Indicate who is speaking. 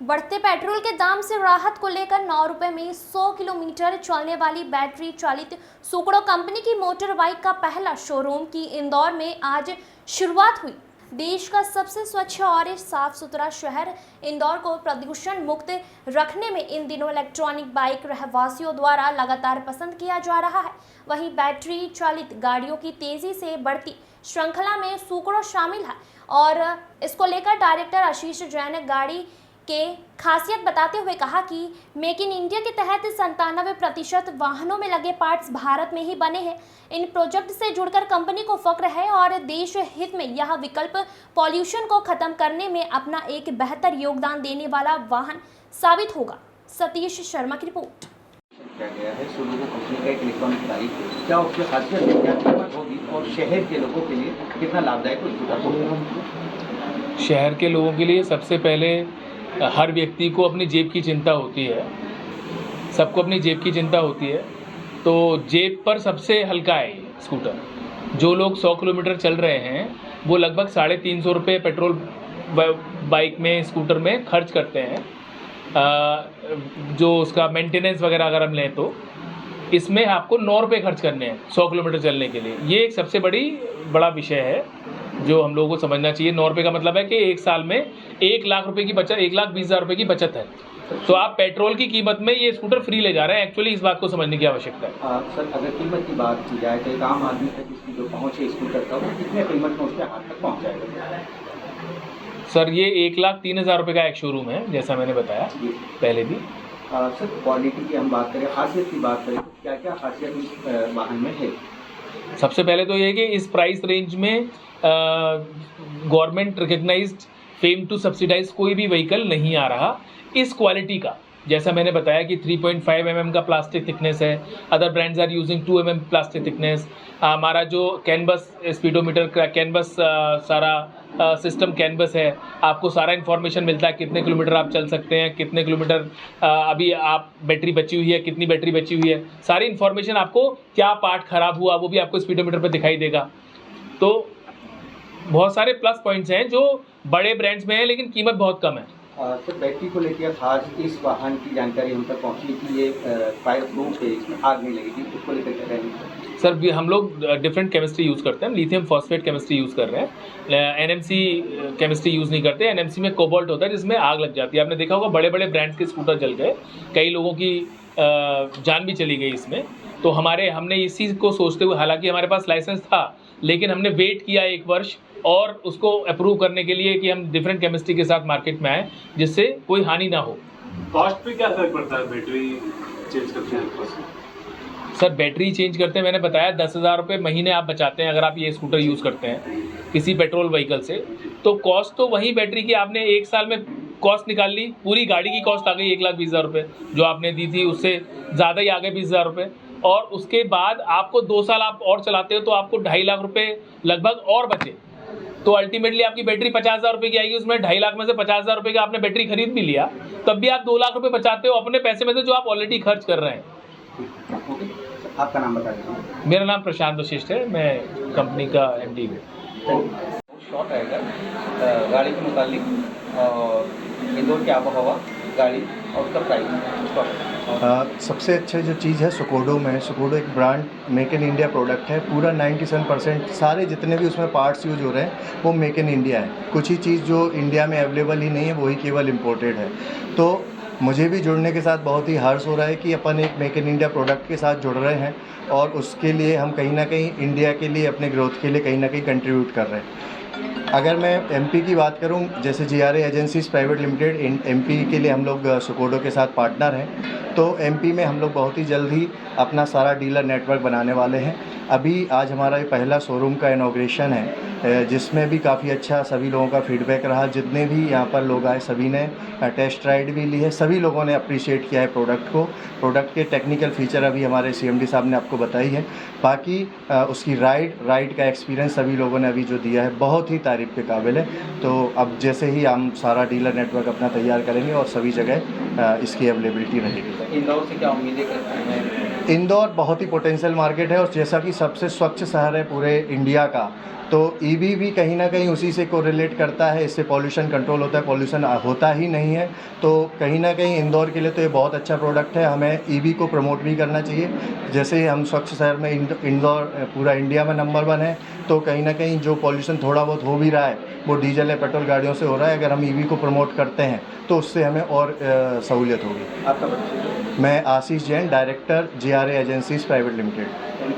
Speaker 1: बढ़ते पेट्रोल के दाम से राहत को लेकर 9 रुपए में 100 किलोमीटर चलने वाली बैटरी चालित सुकड़ो कंपनी की मोटर बाइक का पहला शोरूम की इंदौर में आज शुरुआत हुई। देश का सबसे स्वच्छ और साफ सुथरा शहर इंदौर को प्रदूषण मुक्त रखने में इन दिनों इलेक्ट्रॉनिक बाइक रहवासियों द्वारा लगातार पसंद किया जा रहा है। वहीं बैटरी चालित गाड़ियों की तेजी से बढ़ती श्रृंखला में सुकड़ो शामिल है और इसको लेकर डायरेक्टर आशीष जैन ने गाड़ी के खासियत बताते हुए कहा कि मेक इन इंडिया के तहत 97% वाहनों में लगे पार्ट्स भारत में ही बने हैं। इन प्रोजेक्ट से जुड़कर कंपनी को फक्र है और देश हित में यह विकल्प पॉल्यूशन को खत्म करने में अपना एक बेहतर योगदान देने वाला वाहन साबित होगा। सतीश शर्मा की रिपोर्ट।
Speaker 2: किया गया है सोलूको कंपनी का एक इलेक्ट्रॉनिक बाइक, क्या उसकी खासियत है, क्या कीमत होगी और शहर के लोगों के लिए कितना लाभदायक होगा?
Speaker 3: शहर के लोगों के लिए सबसे पहले हर व्यक्ति को अपनी जेब की चिंता होती है, सबको अपनी जेब की चिंता होती है, तो जेब पर सबसे हल्का है ये स्कूटर। जो लोग 100 किलोमीटर चल रहे हैं वो लगभग 350 रुपये पेट्रोल बाइक में स्कूटर में खर्च करते हैं। जो उसका मेंटेनेंस वगैरह अगर हम लें तो इसमें आपको 9 रुपये खर्च करने हैं 100 किलोमीटर चलने के लिए। ये एक सबसे बड़ा विषय है जो हम लोगों को समझना चाहिए। 9 रुपये का मतलब है कि एक साल में 1 लाख रुपये की बचत, 1,20,000 रुपये की बचत है। तो आप पेट्रोल की कीमत में ये स्कूटर फ्री ले जा रहे हैं। एक्चुअली इस बात को समझने की आवश्यकता है।
Speaker 2: सर, अगर कीमत की बात की जाए तो एक आम आदमी तक इसकी जो पहुँच है स्कूटर का, वो कितने कीमत में उसके हाथ तक पहुँच जाएगा?
Speaker 3: सर, ये 1,03,000 रुपये का एक शोरूम है, जैसा मैंने बताया पहले भी।
Speaker 2: सर, क्वालिटी की हम बात करें, खासियत की बात करें, तो क्या क्या खासियत इस वाहन में है?
Speaker 3: सबसे पहले तो ये है कि इस प्राइस रेंज में government recognized FAME to subsidize कोई भी व्हीकल नहीं आ रहा इस क्वालिटी का। जैसा मैंने बताया कि 3.5 mm का प्लास्टिक थिकनेस है, other brands are using 2 mm plastic thickness. हमारा जो कैनवस स्पीडोमीटर का कैनवस सारा सिस्टम कैनवस है, आपको सारा इन्फॉर्मेशन मिलता है कितने किलोमीटर आप चल सकते हैं, कितने किलोमीटर अभी आप बैटरी बची हुई है, कितनी बैटरी बची हुई है, सारी इन्फॉर्मेशन आपको, क्या पार्ट ख़राब हुआ वो भी आपको स्पीडोमीटर पर दिखाई देगा। तो बहुत सारे प्लस पॉइंट्स हैं जो बड़े ब्रांड्स में हैं, लेकिन कीमत बहुत कम है।
Speaker 2: सर, बैटरी को लेकर खास इस वाहन की जानकारी हम तक पहुँची कि ये फायर प्रूफ है, इसमें आग नहीं लगेगी, उसको लेकर क्या कहेंगे?
Speaker 3: सर, हम लोग डिफरेंट केमिस्ट्री यूज़ करते हैं। लिथियम फॉस्फेट केमिस्ट्री यूज़ कर रहे हैं, NMC केमिस्ट्री यूज़ नहीं करते। NMC में कोबाल्ट होता है जिसमें आग लग जाती है। आपने देखा होगा बड़े बड़े ब्रांड्स के स्कूटर जल गए, कई लोगों की जान भी चली गई इसमें। तो हमने इस चीज़ को सोचते हुए, हालांकि हमारे पास लाइसेंस था, लेकिन हमने वेट किया 1 वर्ष और उसको अप्रूव करने के लिए कि हम डिफरेंट केमिस्ट्री के साथ मार्केट में आए जिससे कोई हानि ना हो।
Speaker 4: कॉस्ट पे क्या फर्क पड़ता है बैटरी चेंज करते हैं?
Speaker 3: सर, बैटरी चेंज करते हैं, मैंने बताया 10,000 रुपये महीने आप बचाते हैं अगर आप ये स्कूटर यूज़ करते हैं किसी पेट्रोल व्हीकल से। तो कॉस्ट तो वही बैटरी की आपने 1 साल में कॉस्ट निकाल ली, पूरी गाड़ी की कॉस्ट आ गई 1,20,000 रुपये। जो आपने दी थी उससे ज़्यादा ही आ गए 20,000 रुपये। और उसके बाद आपको 2 साल आप और चलाते हो तो आपको 2.5 लाख रुपये लगभग और बचे। तो अल्टीमेटली आपकी बैटरी 50,000 रुपये की आएगी। उसमें 2.5 लाख में से 50,000 रुपये का आपने बैटरी खरीद भी लिया, तब भी आप 2 लाख रुपये बचाते हो अपने पैसे में से जो आप ऑलरेडी खर्च कर रहे हैं।
Speaker 2: आपका नाम बता दीजिए।
Speaker 3: मेरा नाम प्रशांत वशिष्ठ है, मैं कंपनी का MD हूँ।
Speaker 2: शॉर्ट आएगा गाड़ी के मुतालिक, इंदौर की आबोहवा, गाड़ी और उसका प्राइस।
Speaker 5: सबसे अच्छा जो चीज़ है सुकोडो में, सुकोडो एक brand make in India product है। पूरा 97% सारे जितने भी उसमें पार्ट्स यूज हो रहे हैं वो मेक इन इंडिया है। कुछ ही चीज़ जो इंडिया में अवेलेबल ही नहीं है वही केवल इम्पोर्टेड है। तो मुझे भी जुड़ने के साथ बहुत ही हर्ष हो रहा है कि अपन एक मेक इन इंडिया प्रोडक्ट के साथ जुड़ रहे हैं और उसके लिए हम कहीं ना कहीं इंडिया के लिए, अपने ग्रोथ के लिए कहीं ना कहीं कंट्रीब्यूट कर रहे हैं। अगर मैं MP की बात करूं, जैसे GRA agencies private limited MP के लिए हम लोग सुकोडो के साथ पार्टनर हैं। तो MP में हम लोग बहुत ही जल्द ही अपना सारा डीलर नेटवर्क बनाने वाले हैं। अभी आज हमारा ये पहला शोरूम का इनॉग्रेशन है, जिसमें भी काफ़ी अच्छा सभी लोगों का फीडबैक रहा। जितने भी यहाँ पर लोग आए सभी ने टेस्ट राइड भी ली है, सभी लोगों ने अप्रिशिएट किया है प्रोडक्ट को। प्रोडक्ट के टेक्निकल फीचर अभी हमारे CMD साहब ने आपको बताई है। बाकी उसकी राइड का एक्सपीरियंस सभी लोगों ने अभी जो दिया है बहुत ही तारीफ़ के काबिल है। तो अब जैसे ही हम सारा डीलर नेटवर्क अपना तैयार करेंगे और सभी जगह इसकी अवेलेबिलिटी रहेगी।
Speaker 2: इंदौर से क्या उम्मीदें करते हैं?
Speaker 5: इंदौर बहुत ही पोटेंशियल मार्केट है और जैसा कि सबसे स्वच्छ शहर है पूरे इंडिया का, तो ईवी भी कहीं ना कहीं उसी से कोरिलेट करता है। इससे पॉल्यूशन कंट्रोल होता है, पॉल्यूशन होता ही नहीं है। तो कहीं ना कहीं इंदौर के लिए तो ये बहुत अच्छा प्रोडक्ट है। हमें ईवी को प्रमोट भी करना चाहिए। जैसे हम स्वच्छ शहर में इंदौर पूरा इंडिया में नंबर 1 है, तो कहीं ना कहीं जो पॉल्यूशन थोड़ा बहुत हो भी रहा है वो डीजल या पेट्रोल गाड़ियों से हो रहा है। अगर हम ईवी को प्रमोट करते हैं तो उससे हमें और सहूलियत होगी।
Speaker 2: आपका परिचय?
Speaker 5: मैं Ashish Jain, director JRA agencies private limited.